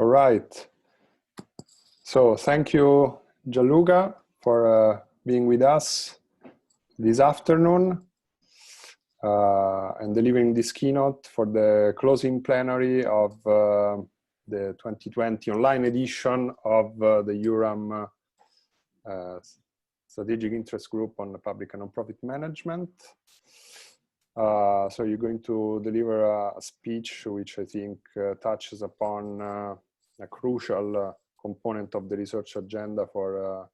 All right. So thank you, Gianluca, for being with us this afternoon and delivering this keynote for the closing plenary of the 2020 online edition of the EURAM Strategic Interest Group on Public and Nonprofit Management. So you're going to deliver a speech which I think touches upon a crucial component of the research agenda for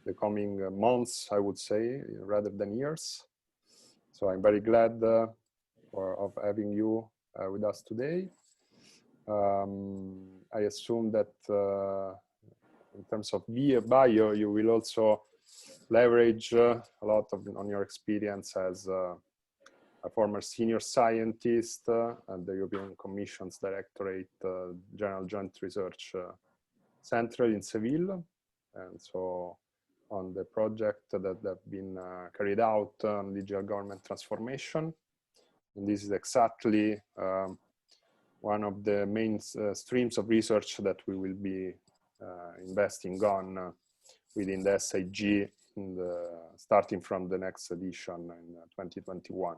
the coming months, I would say, rather than years. So I'm very glad of having you with us today. I assume that in terms of bio, you will also leverage a lot on your experience as a former senior scientist at the European Commission's Directorate General Joint Research Centre in Seville, and so on the project that have been carried out on digital government transformation. And this is exactly one of the main streams of research that we will be investing on within the SIG starting from the next edition in 2021.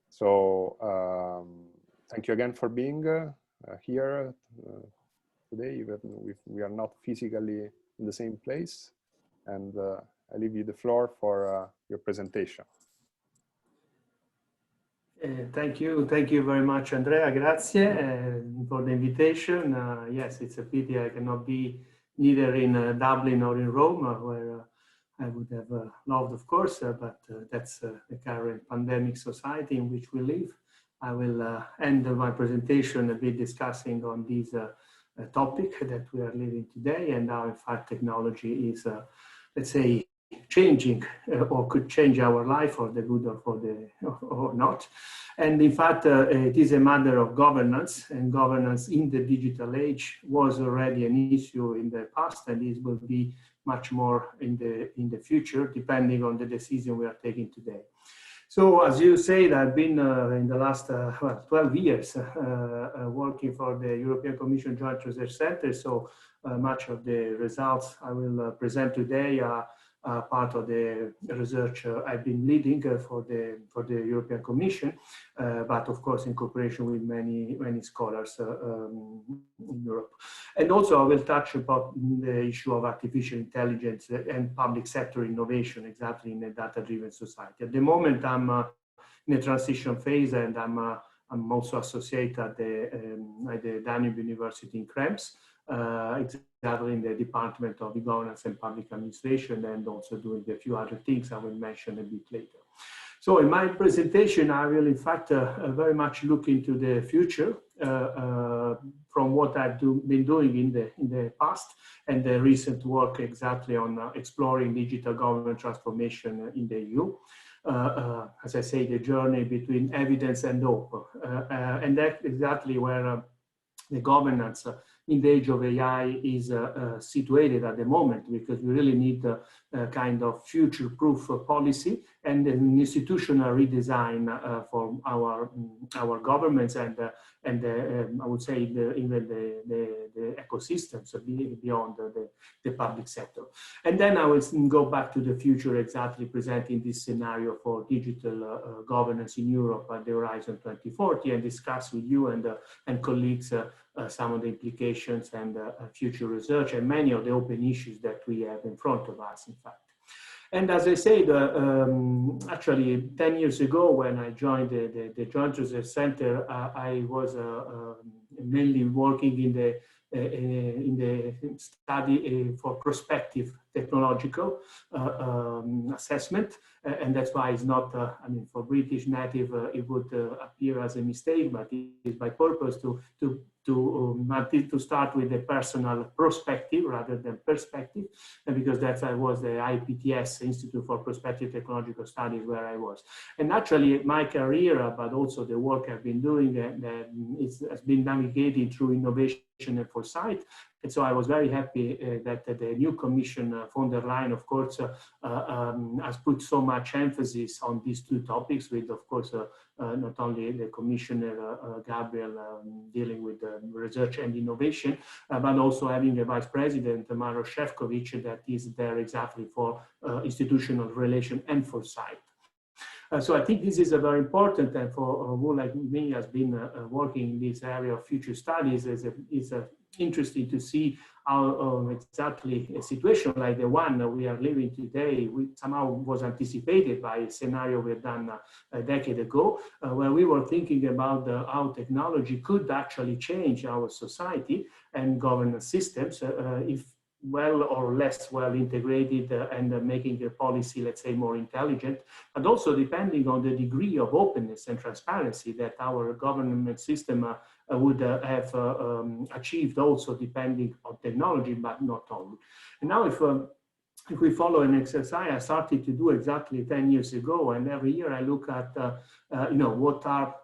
So thank you again for being here today, even if we are not physically in the same place. And I leave you the floor for your presentation. Thank you very much, Andrea. Grazie for the invitation. Yes, it's a pity I cannot be neither in Dublin or in Rome, where I would have loved, of course, but that's the current pandemic society in which we live. I will end my presentation a bit discussing on this topic that we are living today and how, in fact, technology is, let's say, changing or could change our life for the good or for the or not. And in fact, it is a matter of governance, and governance in the digital age was already an issue in the past, and this will be much more in the future, depending on the decision we are taking today. So, as you said, I've been in the last 12 years working for the European Commission Joint Research Centre. So much of the results I will present today are part of the research I've been leading for the European Commission, but of course in cooperation with many scholars in Europe. And also I will touch upon the issue of artificial intelligence and public sector innovation, exactly in a data-driven society. At the moment, I'm in a transition phase, and I'm also associated at the Danube University in Krems, exactly in the Department of E-Governance and Public Administration, and also doing a few other things I will mention a bit later. So in my presentation, I will in fact very much look into the future from what I've been doing in the past and the recent work exactly on exploring digital government transformation in the EU. As I say, the journey between evidence and hope. And that's exactly where the governance in the age of AI is situated at the moment, because we really need a kind of future-proof policy and an institutional redesign for our governments and I would say even the ecosystems beyond the public sector. And then I will go back to the future, exactly presenting this scenario for digital governance in Europe at the Horizon 2040, and discuss with you and colleagues some of the implications and future research and many of the open issues that we have in front of us, in fact. And as I said, actually 10 years ago when I joined the Joint Research Centre, I was mainly working in the study for prospective technological assessment, and that's why it's not, I mean, for British native, it would appear as a mistake, but it is by purpose to start with the personal perspective rather than perspective, and because that was the IPTS, Institute for Prospective Technological Studies, where I was. And actually my career, but also the work I've been doing, has been navigated through innovation and foresight, And so I was very happy that the new Commission von der Leyen, of course, has put so much emphasis on these two topics with, of course, not only the Commissioner Gabriel dealing with research and innovation, but also having a Vice President, Maros Šefčovič, that is there exactly for institutional relation and foresight. So I think this is a very important, and for who like me has been working in this area of future studies, is interesting to see how exactly a situation like the one we are living today somehow was anticipated by a scenario we had done a decade ago, where we were thinking about how technology could actually change our society and governance systems if well or less well integrated and making a policy, let's say, more intelligent, but also depending on the degree of openness and transparency that our government system would have achieved, also depending on technology, but not only. And now if we follow an exercise I started to do exactly 10 years ago, and every year I look at, what are,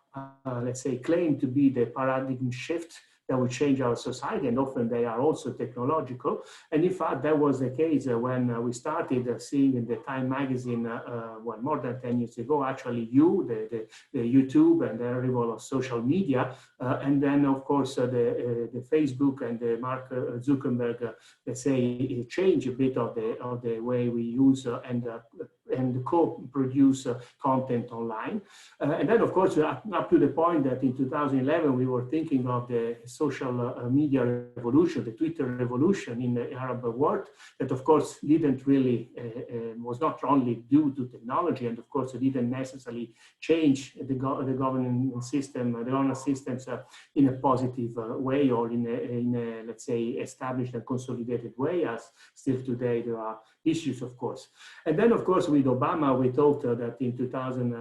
let's say, claimed to be the paradigm shift that will change our society, and often they are also technological. And in fact, that was the case when we started seeing in the Time magazine, well, more than 10 years ago, actually, the YouTube and the arrival of social media, and then of course the Facebook and the Mark Zuckerberg, let's say, change a bit of the way we use and co-produce content online. And then, of course, up to the point that in 2011, we were thinking of the social media revolution, the Twitter revolution in the Arab world, that of course didn't really, was not only due to technology, and of course it didn't necessarily change the governance systems in a positive way, or in a, let's say, established and consolidated way, as still today there are issues, of course. And then, of course, with Obama, we thought that in 2000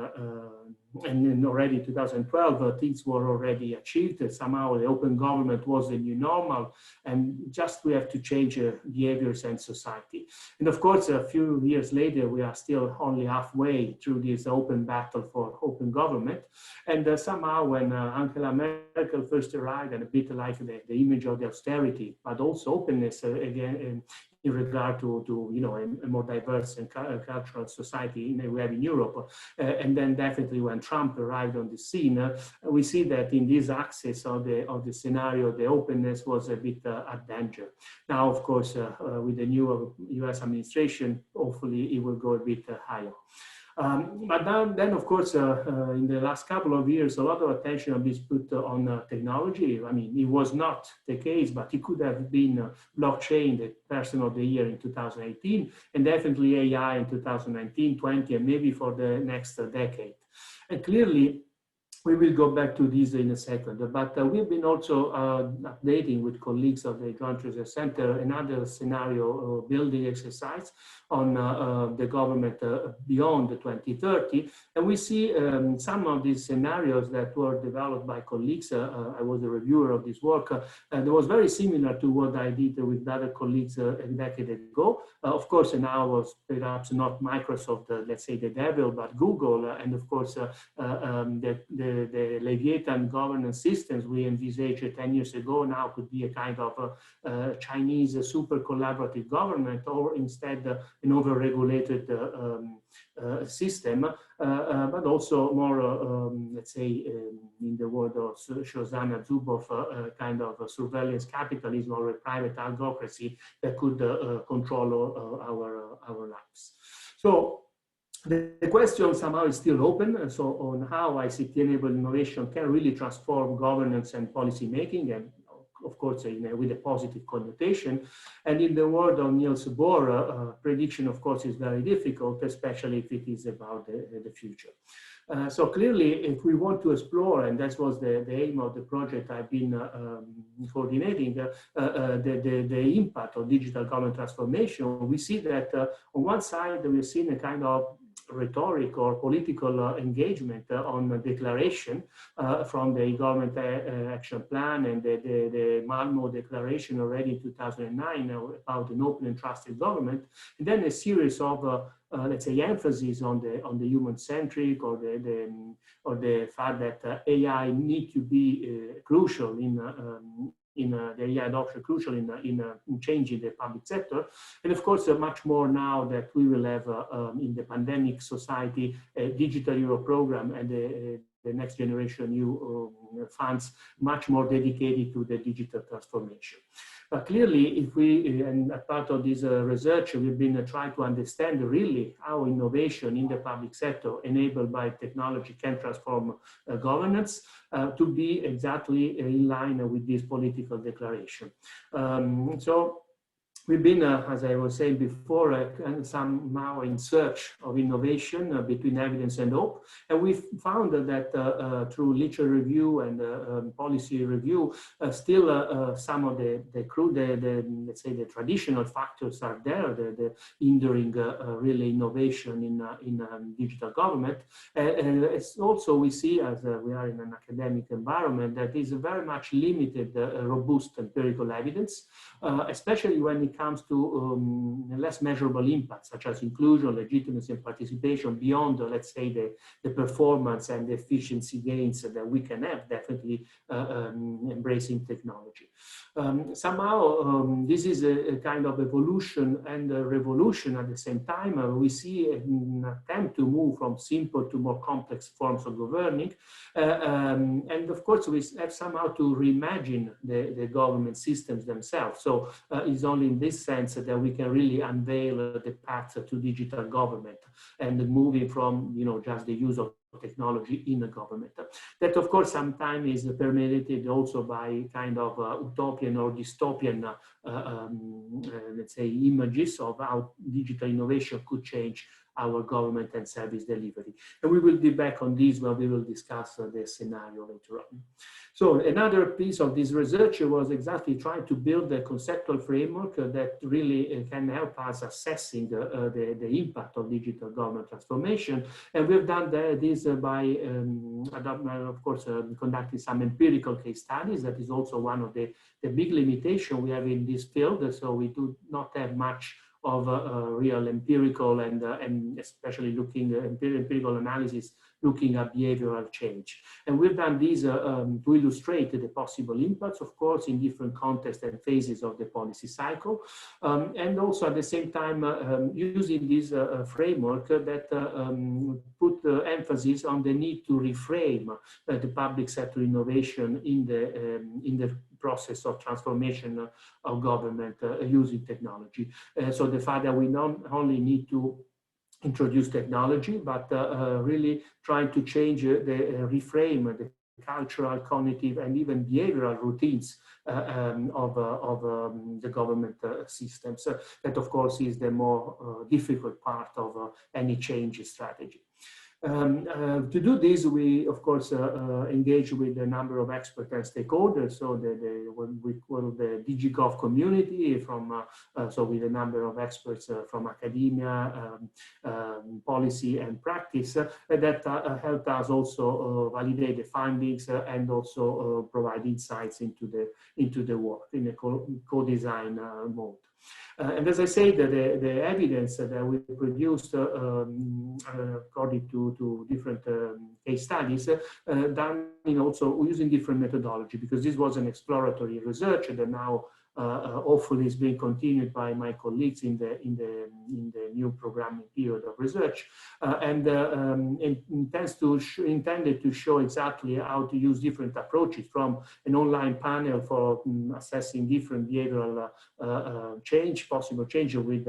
and then already 2012, things were already achieved. Somehow the open government was the new normal, and just we have to change behaviors and society. And of course, a few years later, we are still only halfway through this open battle for open government. And somehow when Angela Merkel first arrived, and a bit like the image of the austerity, but also openness again, in regard to a more diverse and cultural society we have in Europe. And then definitely when Trump arrived on the scene, we see that in this axis of the scenario, the openness was a bit at danger. Now, of course, with the new US administration, hopefully it will go a bit higher. But then, of course, in the last couple of years, a lot of attention has been put on technology. I mean, it was not the case, but it could have been blockchain, the person of the year in 2018, and definitely AI in 2019, 20, and maybe for the next decade. And clearly, we will go back to this in a second, but we've been also updating with colleagues of the Joint Research Center another scenario building exercise on the government beyond 2030. And we see some of these scenarios that were developed by colleagues. I was a reviewer of this work. And it was very similar to what I did with other colleagues a decade ago. Of course, now was perhaps not Microsoft, let's say the devil, but Google, and of course the Leviathan governance systems we envisaged 10 years ago now could be a kind of Chinese super collaborative government, or instead an over-regulated system, but also more, let's say, in the word of Shoshana Zuboff, kind of a surveillance capitalism or a private autocracy that could control our lives. So the question somehow is still open, so on how ICT-enabled innovation can really transform governance and policy making, and of course with a positive connotation. And in the word of Niels Bohr, prediction, of course, is very difficult, especially if it is about the future. So clearly, if we want to explore, and that was the aim of the project I've been coordinating, the impact of digital government transformation, we see that on one side, we've seen a kind of rhetoric or political engagement on declaration from the government action plan and the Malmo declaration already in 2009 about an open and trusted government, and then a series of let's say emphasis on the human centric, or the fact that AI need to be crucial in the AI adoption, crucial in changing the public sector. And of course, much more now that we will have in the pandemic society a digital euro program and the next generation EU funds much more dedicated to the digital transformation. But clearly, if we, and as part of this research, we've been trying to understand really how innovation in the public sector enabled by technology can transform governance to be exactly in line with this political declaration. So we've been, as I was saying before, somehow in search of innovation between evidence and hope. And we found that through literature review and policy review, still some of let's say the traditional factors are there, the hindering really innovation in digital government. And it's also we see, as we are in an academic environment, that is very much limited, robust empirical evidence, especially when it comes to less measurable impacts, such as inclusion, legitimacy, and participation beyond, let's say, the performance and the efficiency gains that we can have, definitely embracing technology. Somehow, this is a kind of evolution and a revolution at the same time. We see an attempt to move from simple to more complex forms of governing. And of course, we have somehow to reimagine the government systems themselves. So it's only in this sense that we can really unveil the path to digital government and moving from, just the use of technology in the government. That, of course, sometimes is permeated also by kind of utopian or dystopian, let's say, images of how digital innovation could change our government and service delivery. And we will be back on this when we will discuss the scenario later on. So another piece of this research was exactly trying to build a conceptual framework that really can help us assessing the impact of digital government transformation. And we've done this by, of course, conducting some empirical case studies. That is also one of the big limitations we have in this field. So we do not have much of real empirical and especially looking empirical analysis looking at behavioral change. And we've done these to illustrate the possible impacts, of course, in different contexts and phases of the policy cycle. And also at the same time, using this framework that put emphasis on the need to reframe the public sector innovation in the process of transformation of government using technology. So the fact that we not only need to introduce technology, but really trying to change reframe the cultural, cognitive, and even behavioral routines of the government systems. That, of course, is the more difficult part of any change strategy. To do this, we, of course, engage with a number of experts and stakeholders. So what we call the DigiGov community, so with a number of experts from academia, policy, and practice that helped us also validate the findings and also provide insights into the work in a co-design mode. And as I said, the evidence that we produced according to different case studies, done also using different methodology, because this was an exploratory research that now hopefully is being continued by my colleagues in the new programming period of research, and intended to show exactly how to use different approaches, from an online panel for assessing different behavioral possible change with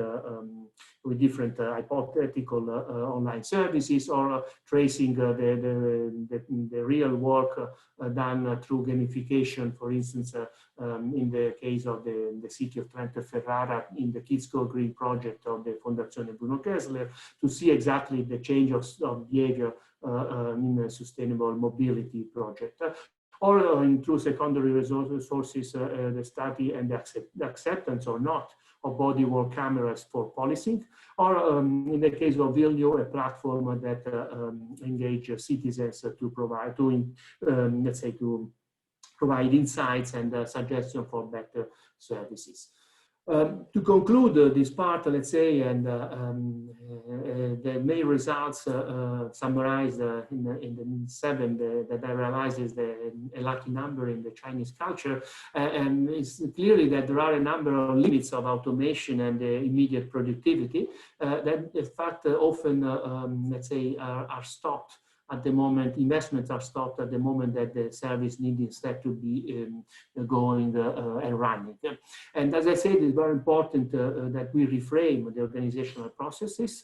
different hypothetical online services, or tracing the real work done through gamification, for instance, in the case of the city of Trento Ferrara in the Kids Go Green project of the Fondazione Bruno Kessler, to see exactly the change of behavior in a sustainable mobility project. Or through secondary resources, the study and the acceptance or not of body-worn cameras for policing, or in the case of Vilnius, a platform that engage citizens to provide, let's say, to provide insights and suggestions for better services. To conclude this part, let's say, and the main results summarized in the 7 that I realized is a lucky number in the Chinese culture, and it's clearly that there are a number of limits of automation and immediate productivity that, in fact, often, let's say, are stopped at the moment. Investments are stopped at the moment that the service needs instead to be going and running. And as I said, it's very important that we reframe the organizational processes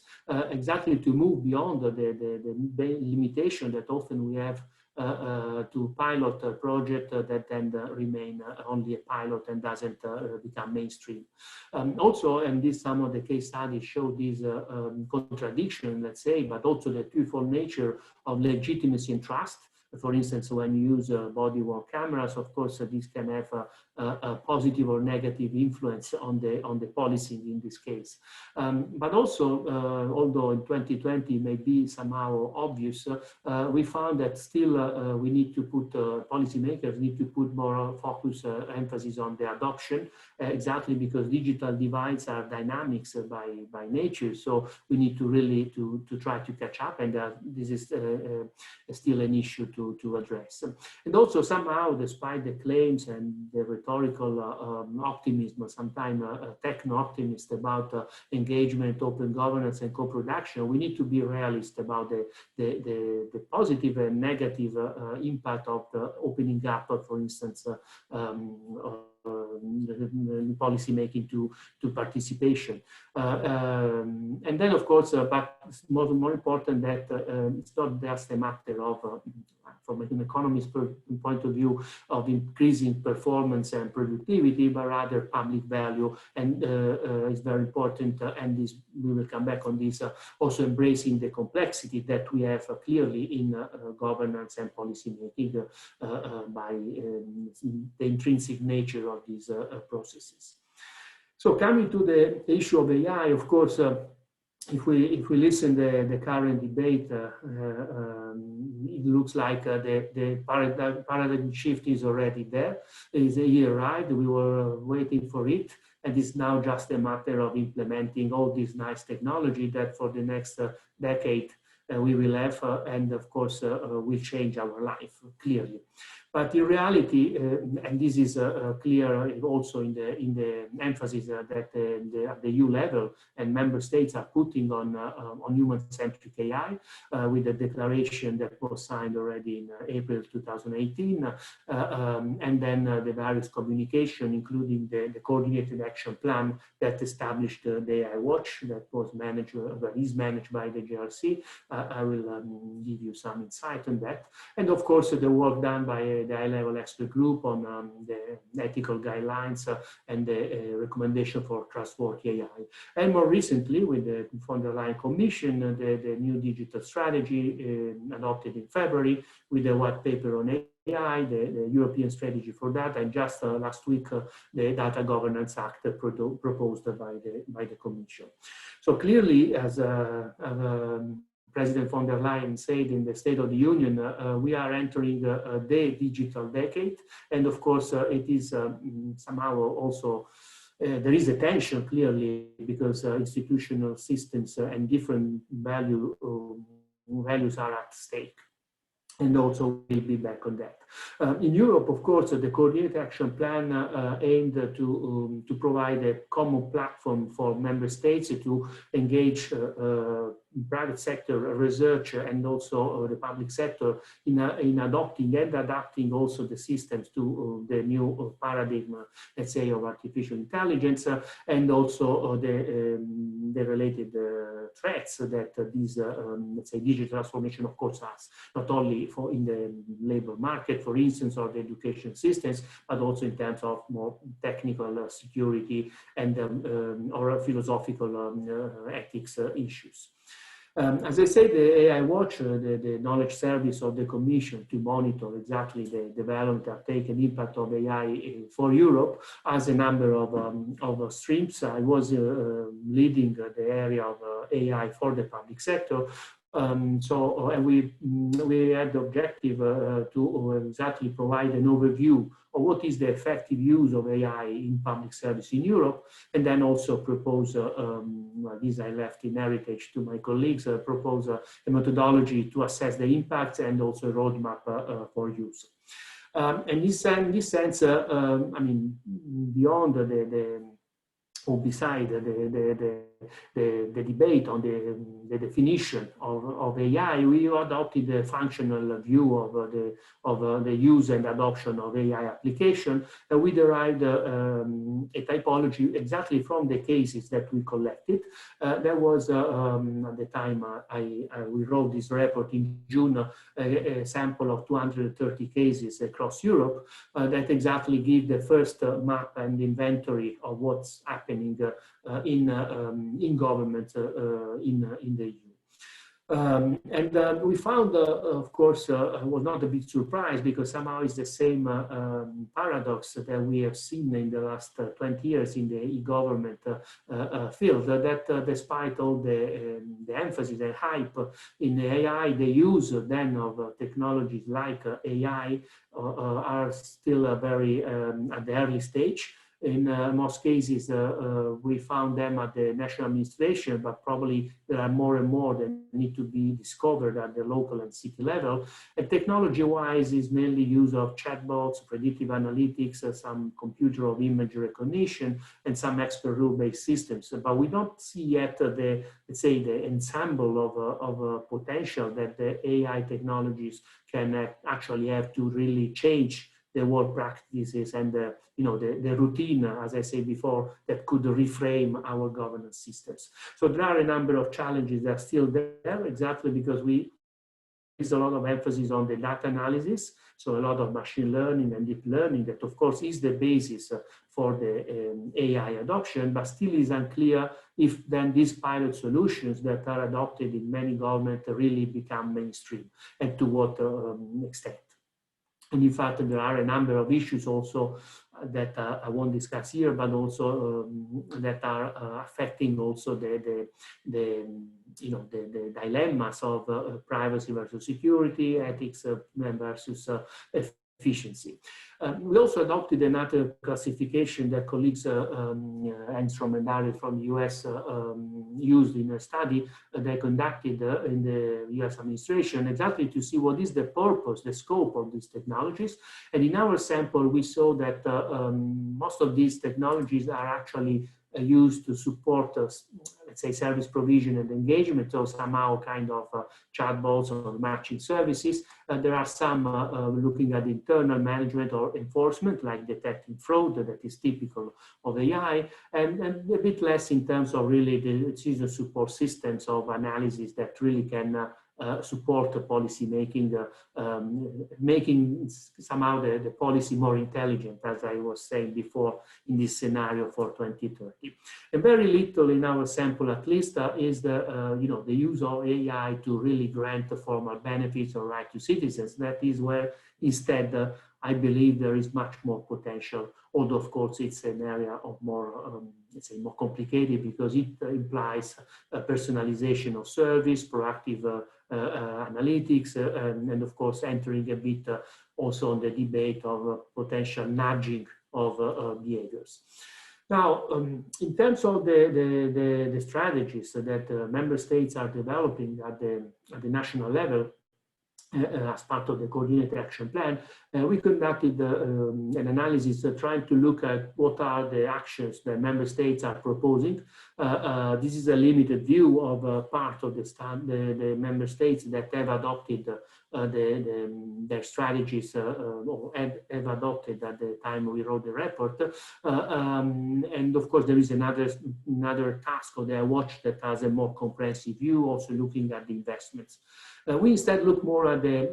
exactly to move beyond the limitation that often we have to pilot a project that then remain only a pilot and doesn't become mainstream. Also, and this some of the case studies show this contradiction, let's say, but also the twofold nature of legitimacy and trust. For instance, when you use body-worn cameras, of course, this can have a positive or negative influence on the policing in this case. But also, although in 2020 may be somehow obvious, we found that still we need to put, policymakers need to put more focus, emphasis on the adoption, exactly because digital divides are dynamics by nature. So we need to really to try to catch up, and this is still an issue to address. And also somehow, despite the claims and the rhetorical optimism, sometimes techno-optimist about engagement, open governance, and co-production, we need to be realist about the positive and negative impact of the opening up, for instance, policy making to participation. And then, of course, but more important that it's not just a matter of, from an economist point of view, of increasing performance and productivity, but rather public value. And it's very important, and this, we will come back on this, also embracing the complexity that we have clearly in governance and policy making by the intrinsic nature of these processes. So coming to the issue of AI, of course, if we listen to the current debate, it looks like the paradigm shift is already there. It is a year, right? We were waiting for it, and it's now just a matter of implementing all this nice technology that for the next decade we will have, and of course will change our life clearly. But in reality, and this is clear also in the emphasis that at the EU level and member states are putting on human-centric AI, with the declaration that was signed already in April 2018, and then the various communication, including the coordinated action plan that established the AI Watch that was managed, that is managed by the JRC. I will give you some insight on that, and of course the work done by the high-level expert group on the ethical guidelines and the recommendation for trustworthy AI. And more recently, with the von der Leyen Commission, the new digital strategy adopted in February with the white paper on AI, the European strategy for data, and just last week, the Data Governance Act proposed by the Commission. So clearly, as President von der Leyen said in the State of the Union, we are entering the digital decade. And of course, it is somehow also, there is a tension clearly because institutional systems and different values are at stake. And also we'll be back on that. In Europe, of course, the coordinated action plan aimed to provide a common platform for member states to engage private sector research and also the public sector in adopting and adapting also the systems to the new paradigm, let's say, of artificial intelligence, and also the related threats that these, let's say, digital transformation, of course, has, not only for in the labor market, for instance, or the education systems, but also in terms of more technical security and or philosophical ethics issues. As I said, the AI Watch, the knowledge service of the Commission to monitor exactly the development, uptake, and impact of AI for Europe, has a number of streams. I was leading the area of AI for the public sector, And we had the objective to exactly provide an overview of what is the effective use of AI in public service in Europe, and then also propose, this I left in heritage to my colleagues, propose a methodology to assess the impacts and also a roadmap for use. And in this sense, I mean, beyond or beside the debate on the definition of AI, we adopted the functional view of the use and adoption of AI application. And we derived a typology exactly from the cases that we collected. There was, at the time we wrote this report in June, a sample of 230 cases across Europe that exactly give the first map and inventory of what's happening in government in the EU. And we found, of course, was not a big surprise, because somehow it's the same paradox that we have seen in the last 20 years in the e-government field, that despite all the emphasis and hype in the AI, the use then of technologies like AI are still very at the early stage. In most cases, we found them at the national administration, but probably there are more and more that need to be discovered at the local and city level. And technology-wise is mainly use of chatbots, predictive analytics, some computer of image recognition, and some expert rule-based systems. But we don't see yet let's say, the ensemble of potential that the AI technologies can actually have to really change the work practices and the routine, as I said before, that could reframe our governance systems. So there are a number of challenges that are still there, exactly because there's a lot of emphasis on the data analysis, so a lot of machine learning and deep learning that, of course, is the basis for the AI adoption, but still is unclear if then these pilot solutions that are adopted in many governments really become mainstream, and to what extent. And in fact, there are a number of issues also that I won't discuss here, but also that are affecting also the dilemmas of privacy versus security, ethics versus efficiency. We also adopted another classification that colleagues Enstrom and Daryl from the US used in a study they conducted in the US administration, exactly to see what is the purpose, the scope of these technologies. And in our sample, we saw that most of these technologies are actually used to support, let's say, service provision and engagement, so somehow kind of chatbots or matching services. There are some looking at internal management or enforcement, like detecting fraud, that is typical of AI, and a bit less in terms of really the decision support systems of analysis that really can support the policy making, making somehow the policy more intelligent, as I was saying before, in this scenario for 2030. And very little in our sample, at least, is the use of AI to really grant the formal benefits or right to citizens. That is where instead I believe there is much more potential, although of course it's an area of more, let's say, more complicated, because it implies a personalization of service, proactive analytics, and of course entering a bit also on the debate of potential nudging of behaviors. Now, in terms of the strategies that member states are developing at the national level, as part of the coordinated action plan, we conducted an analysis trying to look at what are the actions that member states are proposing. This is a limited view of part of the member states that have adopted their strategies or have adopted at the time we wrote the report. And of course, there is another task of the watch that has a more comprehensive view, also looking at the investments. We instead look more at the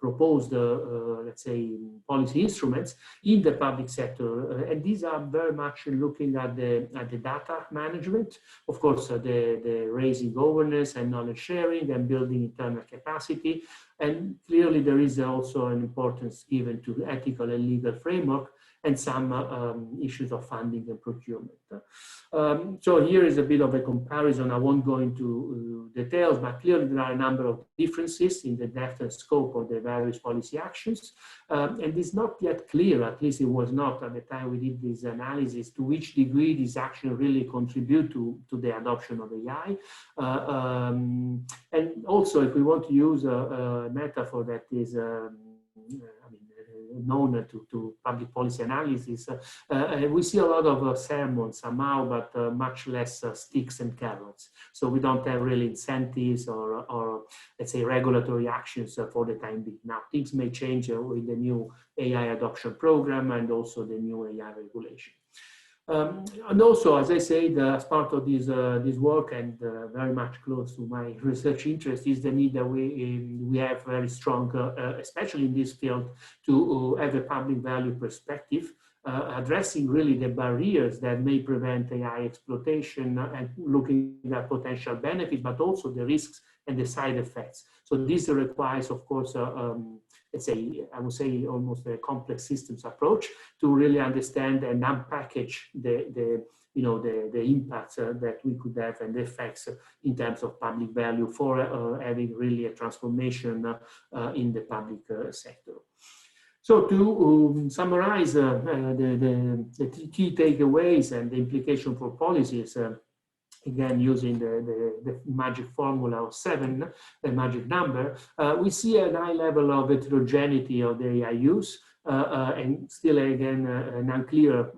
proposed, let's say, policy instruments in the public sector, and these are very much looking at the data management, of course, the raising awareness and knowledge sharing and building internal capacity, And clearly there is also an importance given to ethical and legal framework and some issues of funding and procurement. So here is a bit of a comparison. I won't go into details, but clearly there are a number of differences in the depth and scope of the various policy actions. And it's not yet clear, at least it was not at the time we did this analysis, to which degree these actions really contribute to the adoption of AI. And also, if we want to use a metaphor that is known to public policy analysis, we see a lot of sermons somehow, but much less sticks and carrots. So we don't have really incentives or let's say regulatory actions for the time being. Now things may change with the new AI adoption program and also the new AI regulation. And also, as I said, as part of this work and very much close to my research interest is the need that we have very strong, especially in this field, to have a public value perspective, addressing really the barriers that may prevent AI exploitation and looking at potential benefits, but also the risks and the side effects. So this requires, of course, let's say, I would say almost a complex systems approach to really understand and unpackage the impacts that we could have and the effects in terms of public value for having really a transformation in the public sector. So to summarize the key takeaways and the implication for policies, again, using the magic formula of 7, the magic number, we see a high level of heterogeneity of the AI use, and still, again, an unclear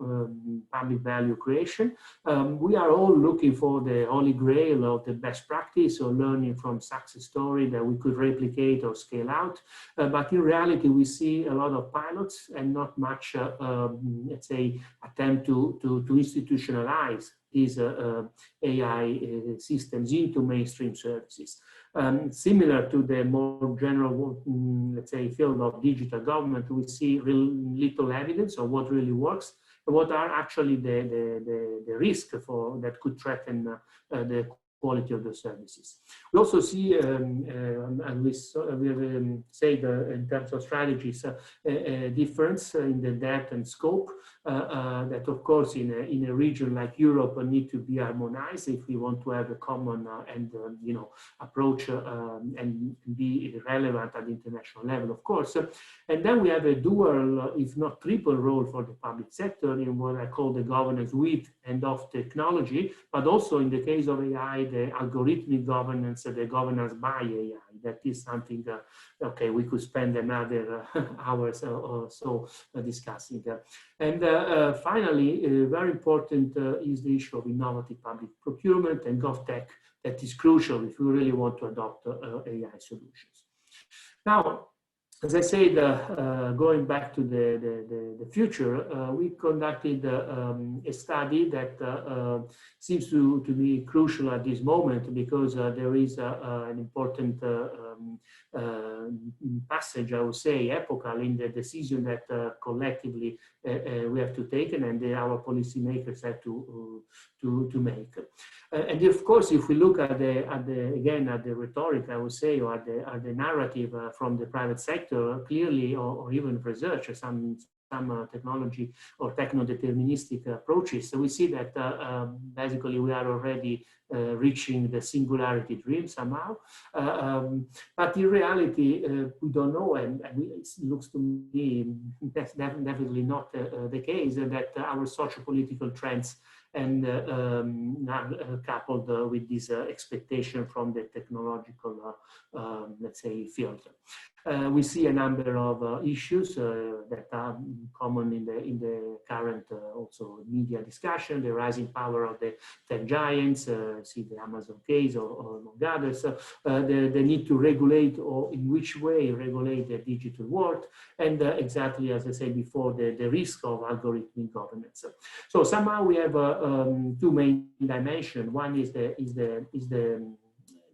public value creation. We are all looking for the holy grail of the best practice or learning from success story that we could replicate or scale out. But in reality, we see a lot of pilots and not much, let's say, attempt to institutionalize these AI systems into mainstream services. Similar to the more general, let's say, field of digital government, we see little evidence of what really works and what are actually the risk for that could threaten the quality of the services. We also see, and we have said in terms of strategies, a difference in the depth and scope that, of course, in a region like Europe need to be harmonized if we want to have a common and approach and be relevant at the international level, of course. And then we have a dual, if not triple, role for the public sector in what I call the governance with and of technology, but also in the case of AI, the algorithmic governance, the governance by AI. That is something that, okay, we could spend another hours or so discussing. And finally, very important is the issue of innovative public procurement and GovTech that is crucial if we really want to adopt AI solutions. Now, as I said, going back to the future, we conducted a study that seems to be crucial at this moment because there is an important passage, I would say, epochal in the decision that collectively we have to take and our policymakers have to make. And of course, if we look at the rhetoric, I would say, or at the narrative from the private sector, clearly, or even research, some technology or techno-deterministic approaches. So we see that basically we are already reaching the singularity dream somehow. But in reality, we don't know, and it looks to me that's definitely not the case, that our socio-political trends and coupled with this expectation from the technological, let's say, field. We see a number of issues that are common in the current also media discussion, the rising power of the tech giants, see the Amazon case or among others, the need to regulate or in which way regulate the digital world, and exactly as I said before, the risk of algorithmic governance. So somehow we have two main dimensions. One is the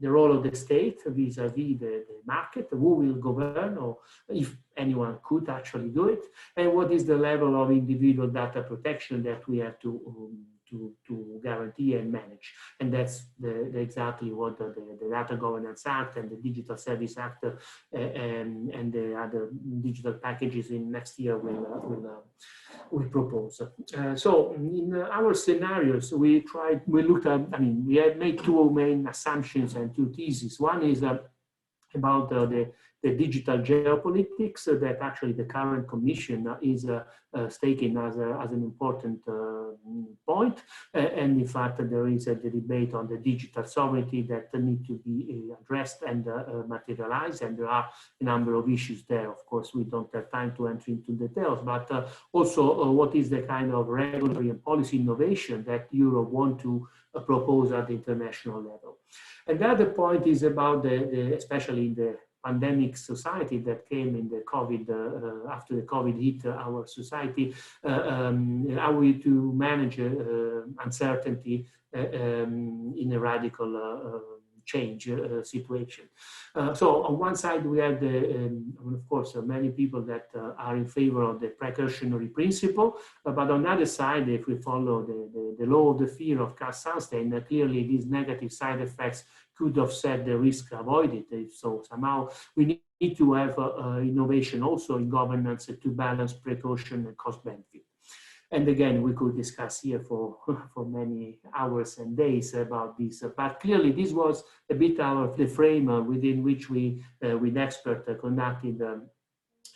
role of the state vis-a-vis the market, who will govern, or if anyone could actually do it, and what is the level of individual data protection that we have to to guarantee and manage. And that's exactly what the Data Governance Act and the Digital Service Act and the other digital packages in next year will propose. So in our scenarios, we looked at, we had made two main assumptions and two theses. One is about the digital geopolitics that actually the current commission is staking as an important point. And in fact, there is the debate on the digital sovereignty that need to be addressed and materialized. And there are a number of issues there. Of course, we don't have time to enter into details, but also what is the kind of regulatory and policy innovation that Europe want to propose at the international level. And the other point is about especially in the pandemic society that came in the COVID, after the COVID hit our society, how we to manage uncertainty in a radical change situation. So on one side we have of course many people that are in favor of the precautionary principle, but on the other side, if we follow the law of the fear of Carl Sunstein, clearly these negative side effects could offset the risk avoided. So somehow we need to have innovation also in governance to balance precaution and cost benefit. And again, we could discuss here for many hours and days about this. But clearly, this was a bit the frame within which we, with experts, conducted a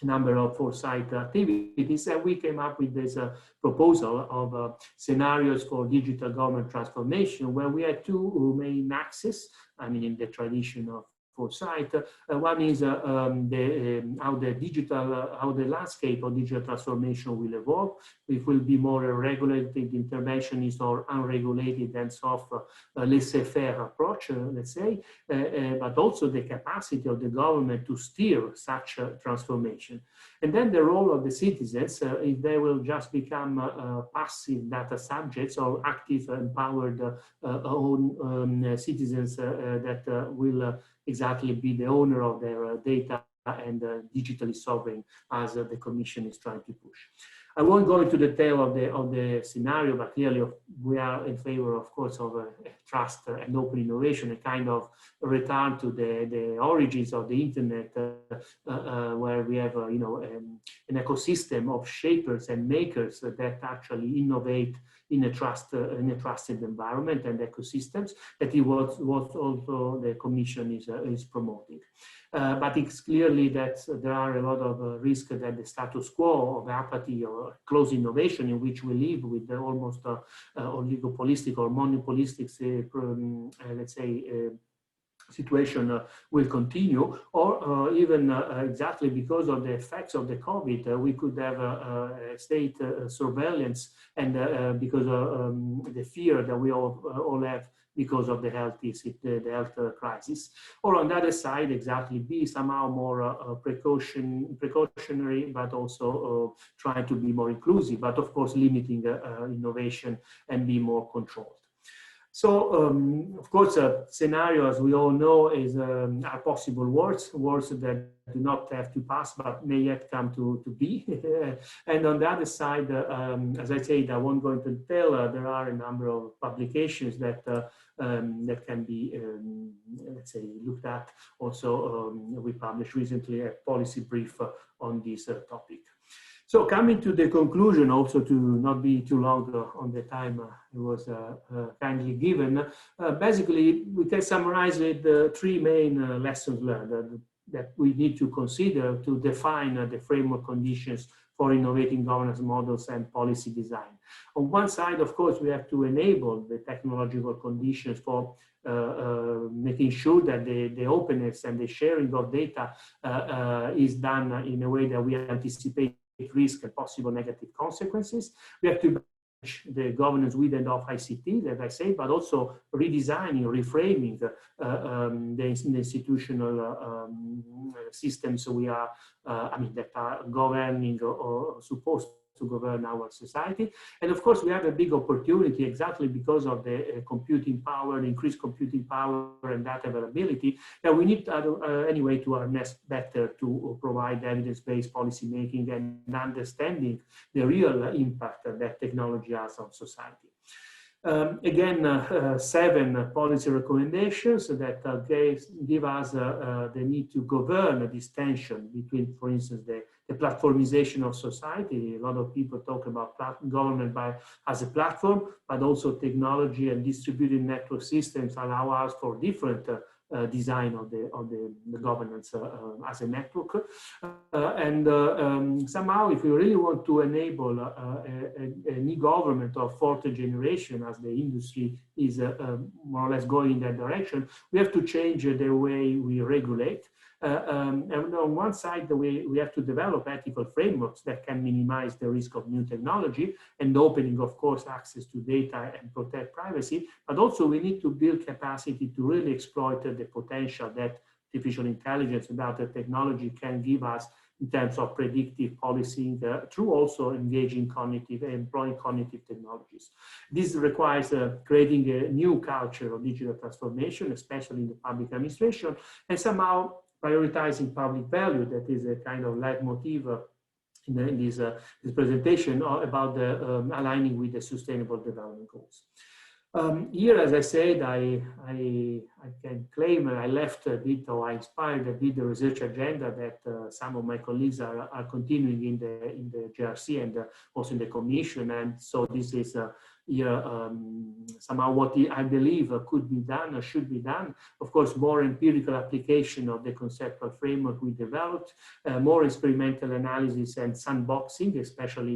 number of foresight activities, and we came up with this proposal of scenarios for digital government transformation, where we had two main axes. In the tradition of foresight, one is how the landscape of digital transformation will evolve. It will be more a regulated interventionist or unregulated and soft laissez-faire approach, let's say, but also the capacity of the government to steer such a transformation. And then the role of the citizens, if they will just become passive data subjects or active, empowered own citizens that will exactly be the owner of their data and digitally sovereign, as the Commission is trying to push. I won't go into detail of the scenario, but clearly we are in favor, of course, of trust and open innovation, a kind of return to the origins of the internet, where we have an ecosystem of shapers and makers that actually innovate in a trusted environment and ecosystems. That is what also the Commission is promoting. But it's clearly that there are a lot of risks that the status quo of apathy or close innovation in which we live with the almost oligopolistic or monopolistic, let's say, situation will continue, or even exactly because of the effects of the COVID, we could have state surveillance, and because of the fear that we all have because of the health crisis. Or on the other side, exactly be somehow more precautionary, but also trying to be more inclusive, but of course limiting innovation and be more controlled. So, of course, scenario, as we all know, are possible wars that do not have to pass, but may yet come to be. And on the other side, as I said, I won't go into detail. There are a number of publications that can be, let's say, looked at. Also, we published recently a policy brief on this topic. So coming to the conclusion, also to not be too long on the time it was kindly given, basically we can summarize with the three main lessons learned that we need to consider to define the framework conditions for innovating governance models and policy design. On one side, of course, we have to enable the technological conditions for making sure that the openness and the sharing of data is done in a way that we anticipate risk and possible negative consequences. We have to manage the governance with and of ICT, as I say, but also redesigning, reframing the institutional systems we are, that are governing or supposed to govern our society. And of course, we have a big opportunity exactly because of the computing power, the increased computing power and data availability, that we need anyway to harness better to provide evidence-based policy making and understanding the real impact that technology has on society. Again, 7 policy recommendations that give us the need to govern this tension between, for instance, the platformization of society. A lot of people talk about government as a platform, but also technology and distributed network systems allow us for different design of the governance as a network. Somehow, if we really want to enable an e-government of fourth generation, as the industry is more or less going in that direction, we have to change the way we regulate. And on one side, we have to develop ethical frameworks that can minimize the risk of new technology and opening, of course, access to data and protect privacy. But also we need to build capacity to really exploit the potential that artificial intelligence and other technology can give us in terms of predictive policing through also engaging employing cognitive technologies. This requires creating a new culture of digital transformation, especially in the public administration, and somehow prioritizing public value. That is a kind of leitmotif in this presentation about the aligning with the Sustainable Development Goals. Here, as I said, I can claim I left a bit, or I inspired a bit, the research agenda that some of my colleagues are continuing in the JRC and also in the Commission. And so this is somehow what I believe could be done or should be done. Of course, more empirical application of the conceptual framework we developed, more experimental analysis and sandboxing, especially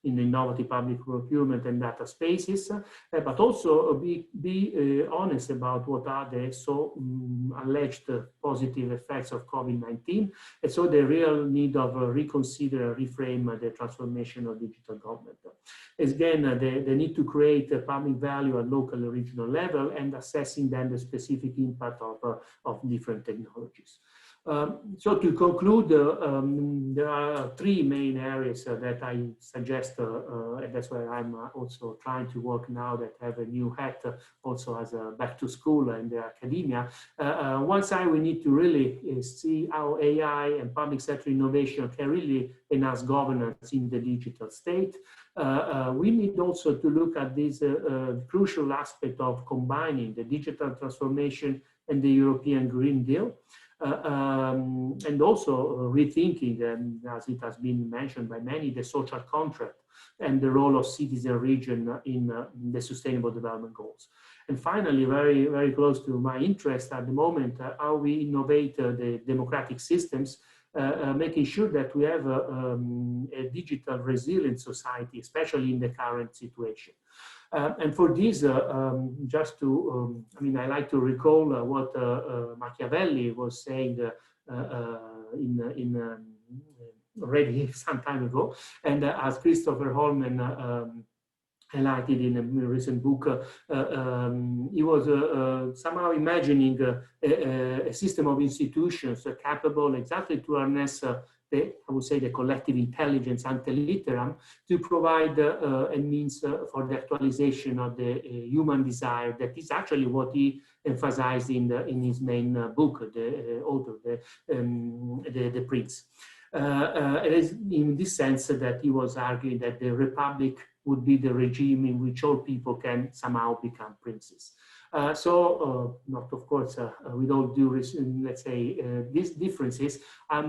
in innovative public procurement and data spaces, but also be honest about what are the alleged positive effects of COVID-19, and so the real need of reconsider, reframe the transformation of digital government. Again, the need to create a public value at local and regional level and assessing then the specific impact of different technologies. So to conclude, there are 3 main areas that I suggest, and that's where I'm also trying to work now that have a new hat also as a back to school and the academia. One side, we need to really see how AI and public sector innovation can really enhance governance in the digital state. We need also to look at this crucial aspect of combining the digital transformation and the European Green Deal. And also rethinking, as it has been mentioned by many, the social contract and the role of citizen region in the Sustainable Development Goals. And finally, very, very close to my interest at the moment, how we innovate the democratic systems, making sure that we have a digital resilient society, especially in the current situation. And for this, just to, I like to recall what Machiavelli was saying already some time ago, and as Christopher Holman highlighted in a recent book, he was somehow imagining a system of institutions capable exactly to harness I would say the collective intelligence ante litteram to provide a means for the actualization of the human desire. That is actually what he emphasized in his main book, the author, the Prince. It is in this sense that he was arguing that the Republic would be the regime in which all people can somehow become princes. Not of course with all due, let's say, these differences.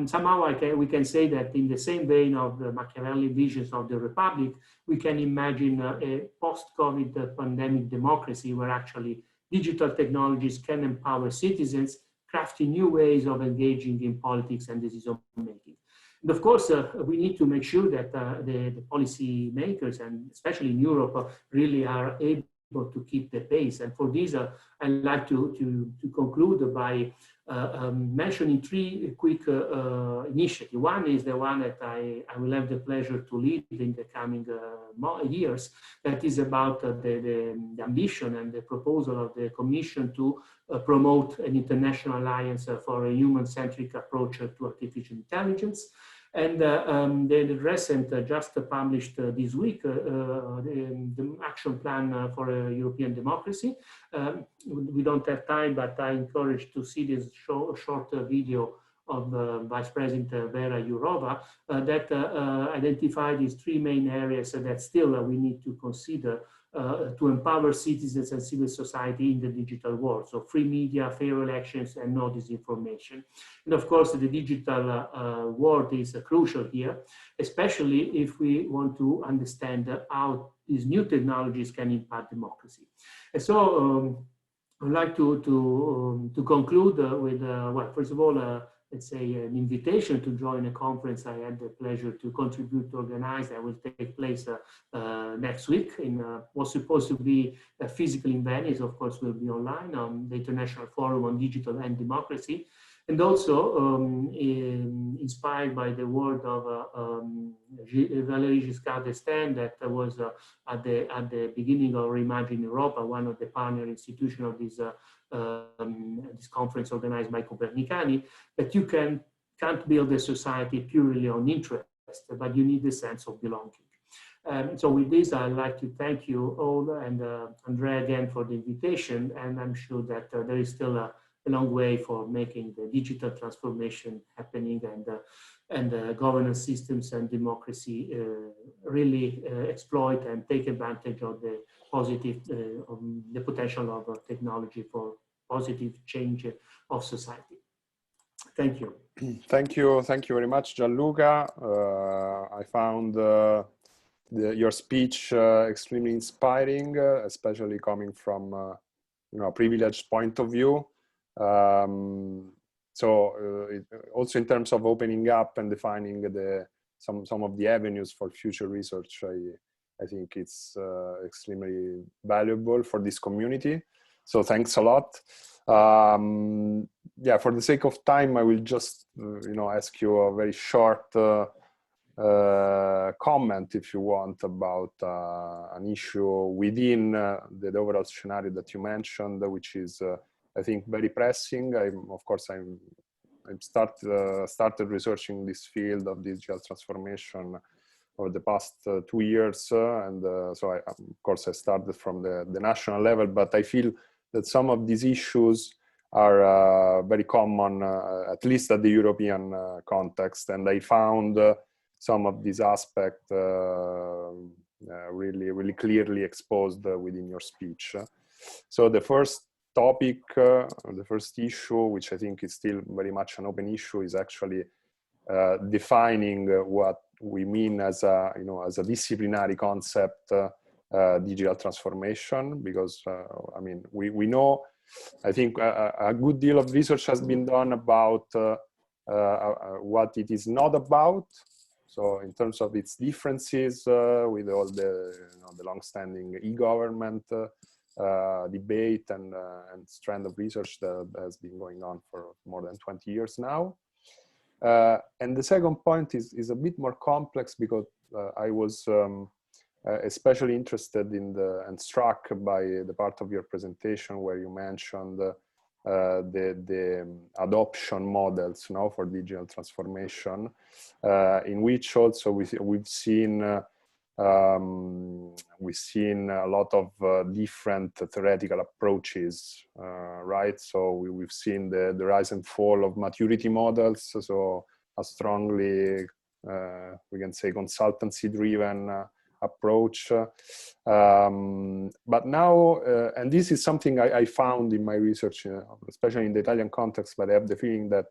Somehow we can say that in the same vein of the Machiavelli visions of the Republic, we can imagine a post-COVID pandemic democracy where actually digital technologies can empower citizens, crafting new ways of engaging in politics and decision making. And of course, we need to make sure that the policy makers, and especially in Europe, really are able to keep the pace. And for this, I'd like to conclude by mentioning 3 quick initiatives. One is the one that I will have the pleasure to lead in the coming years, that is about the ambition and the proposal of the Commission to promote an international alliance for a human-centric approach to artificial intelligence. And the recent, just published this week, the action plan for European democracy. We don't have time, but I encourage to see this short video of Vice President Vera Jourova that identified these 3 main areas that still we need to consider to empower citizens and civil society in the digital world. So free media, fair elections, and no disinformation. And of course, the digital world is crucial here, especially if we want to understand how these new technologies can impact democracy. And so I'd like to conclude with, well, first of all, let's say an invitation to join a conference I had the pleasure to contribute to organize that will take place next week in what's supposed to be physical in Venice, of course will be online, on the International Forum on Digital and Democracy. And also inspired by the word of Valéry Giscard d'Estaing, that was at the beginning of Reimagine Europa, one of the partner institutions of this conference organized by Copernicani, that you can't build a society purely on interest, but you need a sense of belonging. So with this, I'd like to thank you all and Andrea again for the invitation, and I'm sure that there is still a long way for making the digital transformation happening and governance systems and democracy really exploit and take advantage of the positive, the potential of technology for positive change of society. Thank you. Thank you very much, Gianluca. I found your speech extremely inspiring, especially coming from a privileged point of view. Also in terms of opening up and defining some of the avenues for future research, I think it's extremely valuable for this community. So thanks a lot. Yeah, for the sake of time, I will just ask you a very short comment, if you want, about an issue within the overall scenario that you mentioned, which is I think very pressing. Of course, I've started researching this field of digital transformation over the past 2 years, and so of course I started from the national level, but I feel that some of these issues are very common, at least at the European context, and I found some of these aspects really clearly exposed within your speech. So the first topic, the first issue, which I think is still very much an open issue, is actually defining what we mean as a disciplinary concept, digital transformation, because I mean we know, I think a good deal of research has been done about what it is not about. So in terms of its differences with all the the long-standing e-government debate and strand of research that has been going on for more than 20 years now. And the second point is a bit more complex, because I was especially interested in and struck by the part of your presentation where you mentioned the adoption models for digital transformation, in which also we've seen a lot of different theoretical approaches, right? So we've seen the rise and fall of maturity models, so a strongly, we can say, consultancy-driven approach. But now, and this is something I found in my research, especially in the Italian context, but I have the feeling that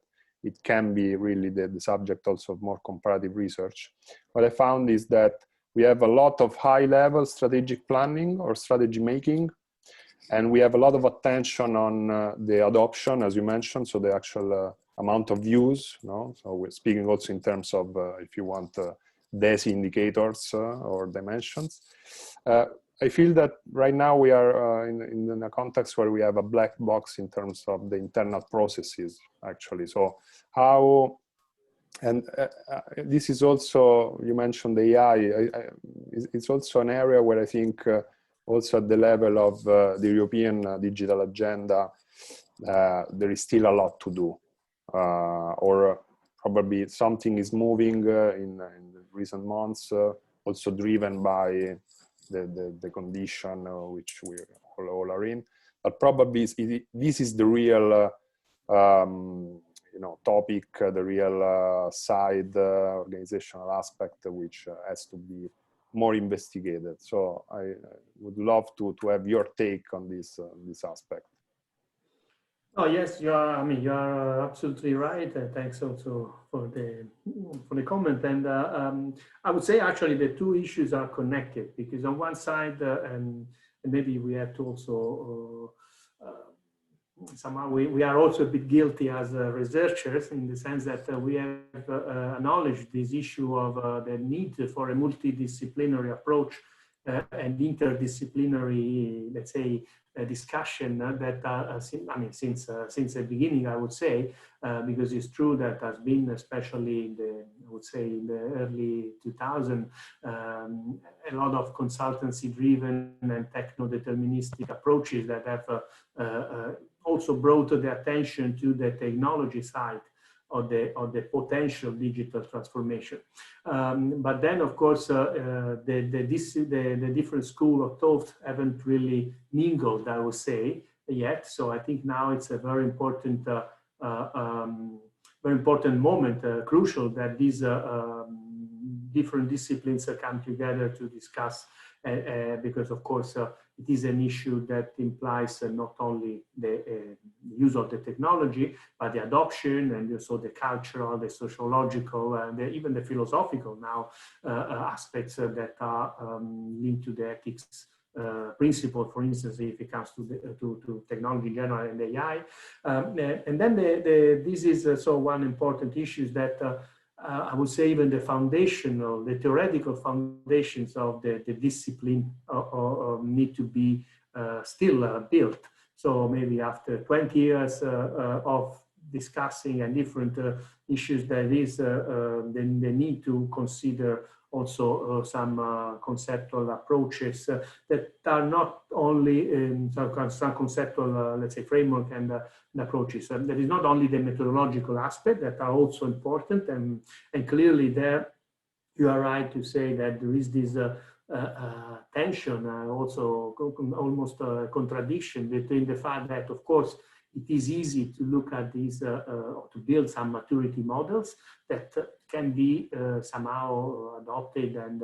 it can be really the subject also of more comparative research. What I found is that we have a lot of high-level strategic planning or strategy making, and we have a lot of attention on the adoption, as you mentioned, so the actual amount of use. So we're speaking also in terms of, if you want, DESI indicators or dimensions. I feel that right now we are in a context where we have a black box in terms of the internal processes, actually. So how, and this is also, you mentioned the AI, it's also an area where I think also at the level of the European digital agenda, there is still a lot to do, or probably something is moving in the recent months, also driven by the condition which we all are in. But probably this is the real topic, the real side organizational aspect, which has to be more investigated. So I would love to have your take on this aspect. Oh yes, you are. I mean, you are absolutely right. Thanks also for the comment. And I would say actually the two issues are connected, because on one side, and maybe we have to also somehow we are also a bit guilty as researchers, in the sense that we have acknowledged this issue of the need for a multidisciplinary approach and interdisciplinary, let's say, discussion that I mean, since the beginning, I would say, because it's true that has been, especially in the, I would say, in the early 2000s, a lot of consultancy-driven and techno-deterministic approaches that have also brought the attention to the technology side of the potential digital transformation. But then, of course, the different school of thought haven't really mingled, I would say, yet. So I think now it's a very important moment, crucial, that these different disciplines come together to discuss, because of course it is an issue that implies not only the use of the technology, but the adoption, and also the cultural, the sociological, and even the philosophical now aspects that are linked to the ethics principle, for instance, if it comes to technology in general and AI. And then this is so one important issue is that I would say even the foundational, the theoretical foundations of the discipline need to be still built. So maybe after 20 years of discussing and different issues, there is the need to consider also some conceptual approaches that are not only some conceptual, let's say, framework and approaches. There is not only the methodological aspect that are also important, and clearly there you are right to say that there is this tension, also almost a contradiction between the fact that, of course, it is easy to look at these, to build some maturity models that can be somehow adopted, and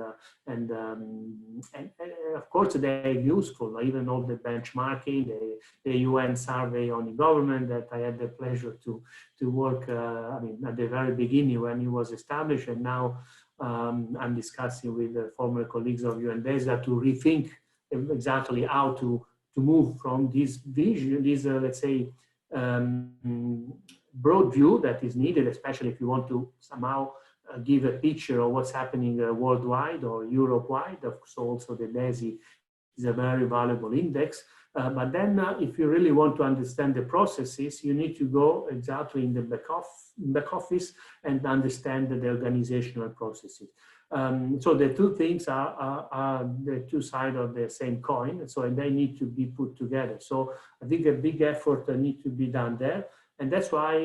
of course they're useful. Even all the benchmarking, the UN survey on the government that I had the pleasure to work, I mean, at the very beginning when it was established, and now I'm discussing with the former colleagues of UNDESA to rethink exactly how to move from this vision, this let's say broad view that is needed, especially if you want to somehow give a picture of what's happening worldwide or Europe-wide. So also the DESI is a very valuable index. But then if you really want to understand the processes, you need to go exactly in the back office and understand the organizational processes. So the two things are the two sides of the same coin. So and they need to be put together. So I think a big effort needs to be done there. And that's why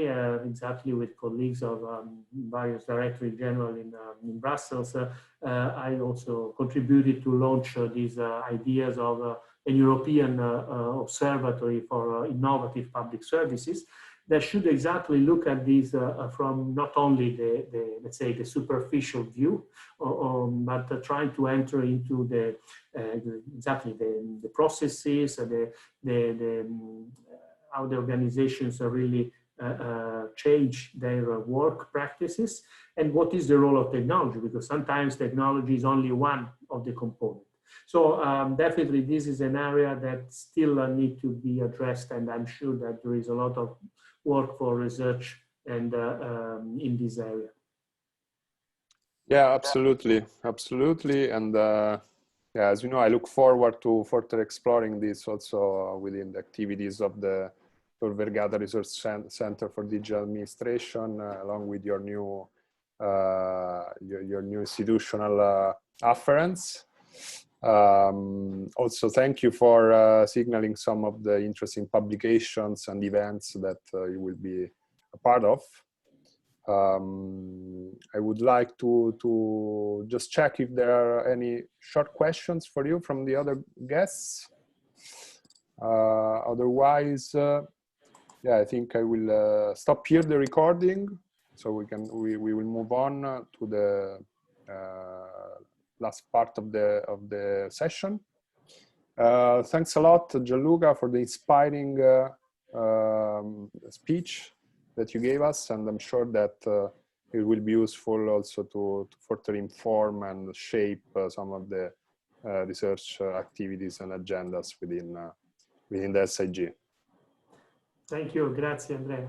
exactly with colleagues of various directorates general in Brussels, I also contributed to launch these ideas of a European observatory for innovative public services that should exactly look at these from not only the let's say the superficial view, but trying to enter into the exactly the processes, how the organizations are really change their work practices, and what is the role of technology, because sometimes technology is only one of the components. So definitely this is an area that still need to be addressed, and I'm sure that there is a lot of work for research and in this area. Yeah, absolutely, absolutely. And yeah, as you know, I look forward to further exploring this also within the activities of the Tor Vergata Research Center for Digital Administration, along with your new institutional afferents. Also, thank you for signaling some of the interesting publications and events that you will be a part of. I would like to just check if there are any short questions for you from the other guests. Otherwise, yeah, I think I will stop here the recording, so we will move on to the last part of the session. Thanks a lot, Gianluca, for the inspiring speech that you gave us, and I'm sure that it will be useful also to further inform and shape some of the research activities and agendas within the SIG. Thank you. Grazie, Andrea.